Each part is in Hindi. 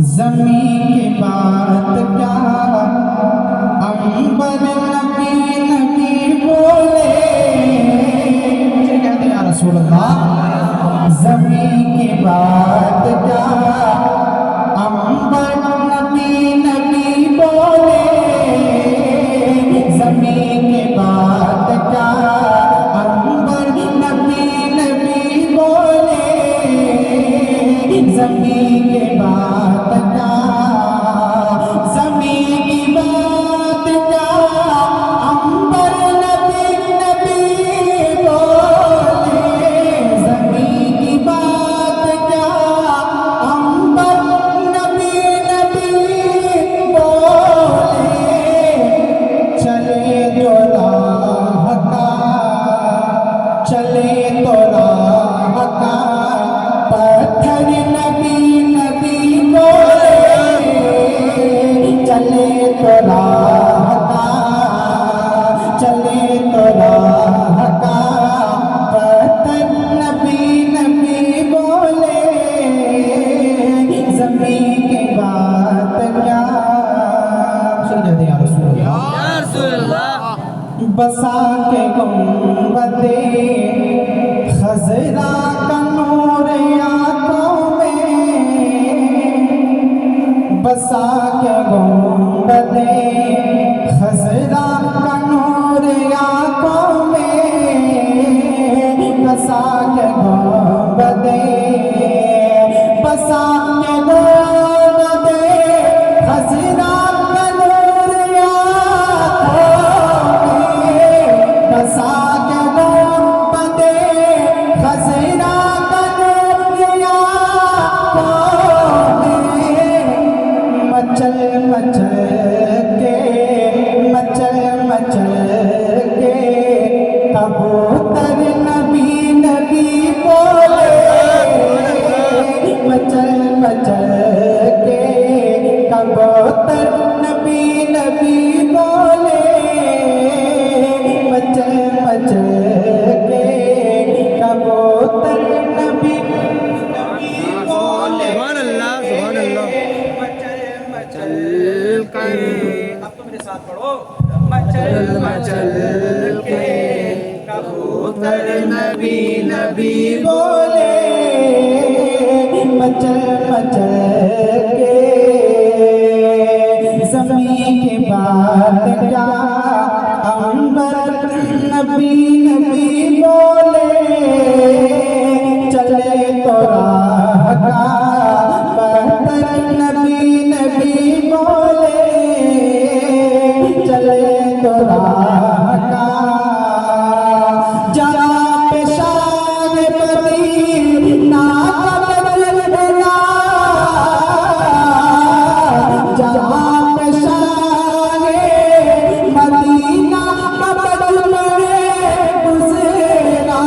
ज़मीं की बात क्या अंबर नबी नबी बोले। मुझे कहते या रसूल अल्लाह, ज़मीं की बात क्या अंबर नबी नबी बोले। ज़मीं की बात क्या अंबर नबी नबी बोले। ज़मीं की बात क्या ज़मीं की बात क्या अंबर नबी नबी बोले। ज़मीं की बात क्या अंबर नबी नबी बोले। चले तो राह का चले तो राह का पत्थर नबी नबी बोले। चले तो राह का चले तो राह का पत्थर नबी नबी बोले। ज़मीं की बात क्या सुन जाते या रसूल अल्लाह। बसा के गुंबदे खज़रा का नूर आँखों में। बसा के गुंबदे खज़रा का नूर आँखों में। बसा के गुंबदे बसा के गुंबदे खज़रा का नूर आँखों में। बसा के गुंबदे खज़रा का नूर आँखों में। मचल मचल के मचल मचल के कबूतर नबी नबी बोले। मचल मचल के कबूतर नबी नबी बोले। मचल मचल के कबूतर नबी नबी बोले। सुभान अल्लाह, सुभान अल्लाह। मचल मचल के अब तो मेरे साथ पढ़ो। मचल मचल के कबूतर नबी नबी बोले। मचल मचल के ज़मीं की बात क्या अंबर नबी नबी बोले। चले तो राह का पत्थर नबी नबी बोले। चले तो राह का जहाँ पे शान मदीना का बदला। जहाँ पे शान मदीना का बदला गुज़रा।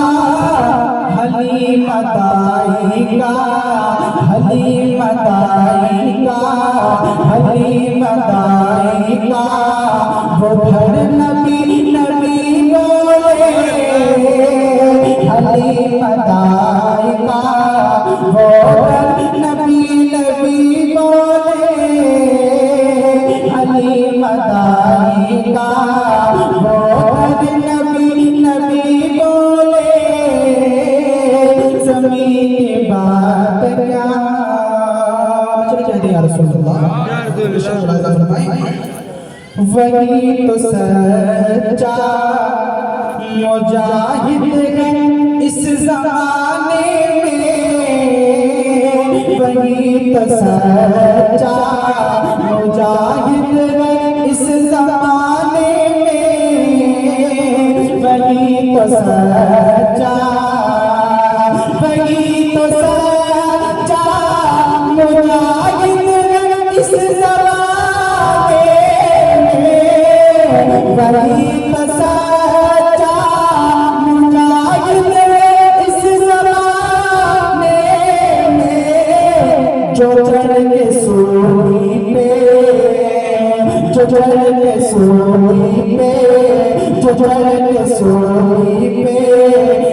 हलीम दाई का हलीम दाई का हलीम दाई का वो घर नबी नबी बोले। हलीम दाई का वो घर नबी नबी बोले। हलीम दाई का वो घर नबी नबी बोले। ज़मीं की बात क्या चलो कहते या रसूल अल्लाह। वही तो सच्चा मुजाहिद है इस ज़माने में। वही तो सच्चा मुजाहिद है इस ज़माने में। वही तो सच्चा वही तो सच्चा मुजाहिद है इस ज़माने में। वही तो सच्चा मुजाहिद है इस ज़माने में। जो चढ़ के सूली पे जो चढ़ के सूली पे जो चढ़ के सूली पे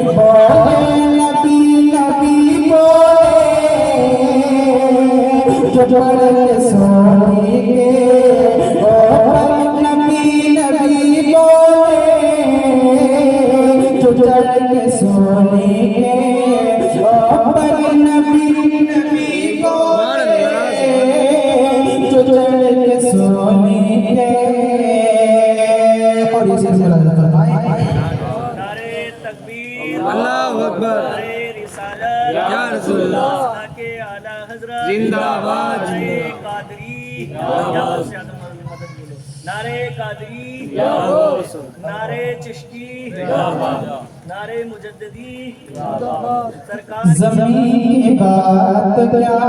बोले नबी नबी बोले। जो पढ़ के सोनी के नबी नबी बोले जो चढ़ के सोनी के पर नबी नबी बोले जो चढ़ के सोनी के और इसे मिला जाता है नारे तकबीर अल्लाहु अकबर नारे रिसालत या रसूलुल्लाह के आला हजरत जिंदाबाद नारे कादरी नारे कादरी नारे चिश्ती नारे मुजद्दिदी सरकार ज़मीन की बात क्या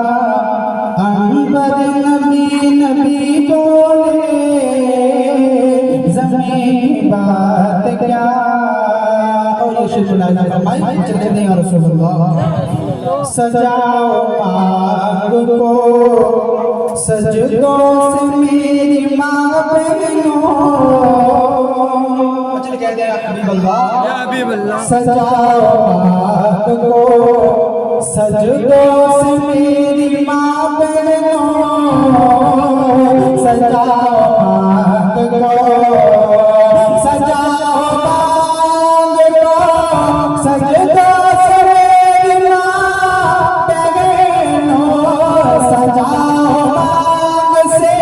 अंबर नबी नबी बोले ज़मीन की बात क्या और ये शेर सुनाया फरमाई चले दे या रसूलुल्लाह सजाओ आग को सजदों से मेरी माँ बहनों चल कह दे या हबीब अल्लाह या हबीब अल्लाह सजाओ आग को सजदों से मेरी माँ बहनों सजाओ आग को सजाओ आग को सजदों से मेरी माँ बहनों सजाओ आग से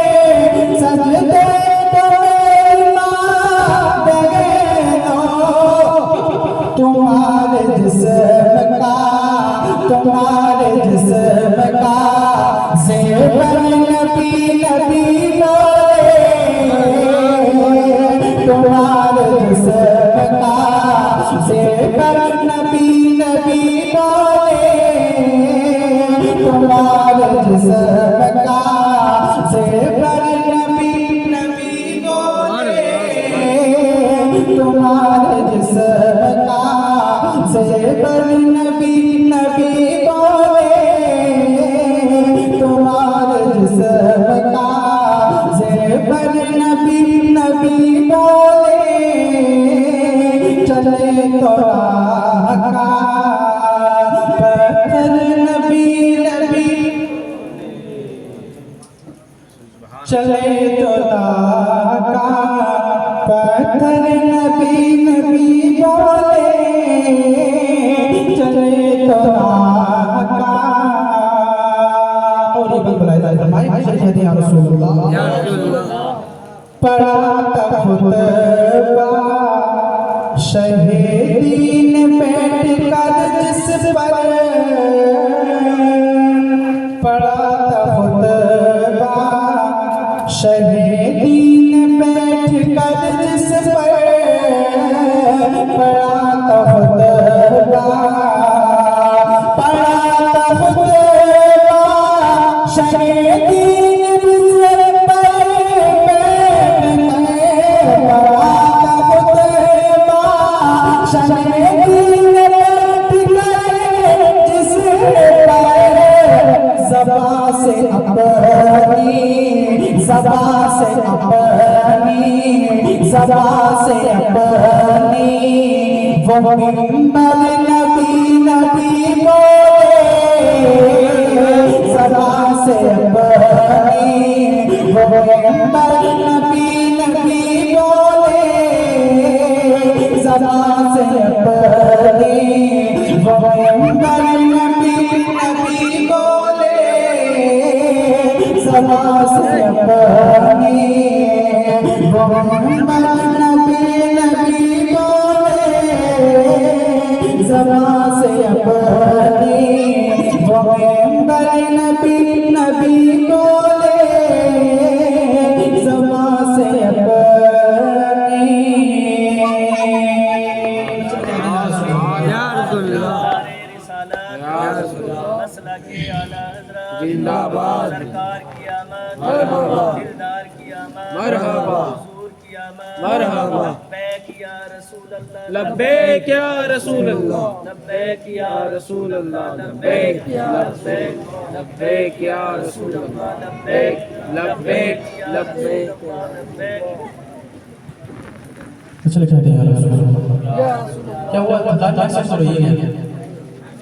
सजदे को मेरी माँ बहनों तुम्हारे जिस्म का ज़ेवर नबी नबी बोले तुम्हारे जिस्म का ज़ेवर नबी नबी बोले तुम्हारे जिस्म का ज़ेवर नबी नबी बोले तुम्हारे जिस्म का ज़ेवर नबी नबी बोले तुम्हारे जिस्म का ज़ेवर नबी नबी बोले चले तो राह का पत्थर नबी नबी चले तो राह का पत्थर नबी नबी बोले चले तो राह का और ये बंद बुलाया जाता है भाई कहते हैं या रसूलुल्लाह या रसूलुल्लाह पढ़ा था खुतबा शहीदीन बैठ कर जिस पर पढ़ा था खुतबा शहीदीन बैठ कर जिस पर पढ़ा था खुतबा पढ़ा था खुतबा शहीदीन बिस्तर पर बैठ पढ़ा था खुतबा शहीदीन बैठ कर जिस पर ज़बा से अपनी ज़बा से अपनी ज़बा से अपनी वो मिंबर नबी नबी बोले ज़बा से अपनी वो मिंबर नबी नबी बोले ज़बा से अपनी वो मिंबर नबी नबी बोले ज़बा से अपनी वो मिंबर नबी नबी बोले ज़बा से अपनी वो मिंबर नबी नबी बोले ज़बा से अपनी या रसूलुल्लाह नारे रिसालत या रसूलुल्लाह मसला के आला हजरत जिंदाबाद सरकार की आमद मरहबा दिलदार की आमद मरहबा हुजूर की आमद मरहबा लब्बैक या रसूल अल्लाह लब्बैक या रसूल अल्लाह लब्बैक या रसूल अल्लाह लब्बैक लब्बैक लब्बैक या रसूल अल्लाह लब्बैक लब्बैक लब्बैक लब्बैक कुछ लिखा है या रसूलुल्लाह क्या हुआ बता क्या सब हो रही है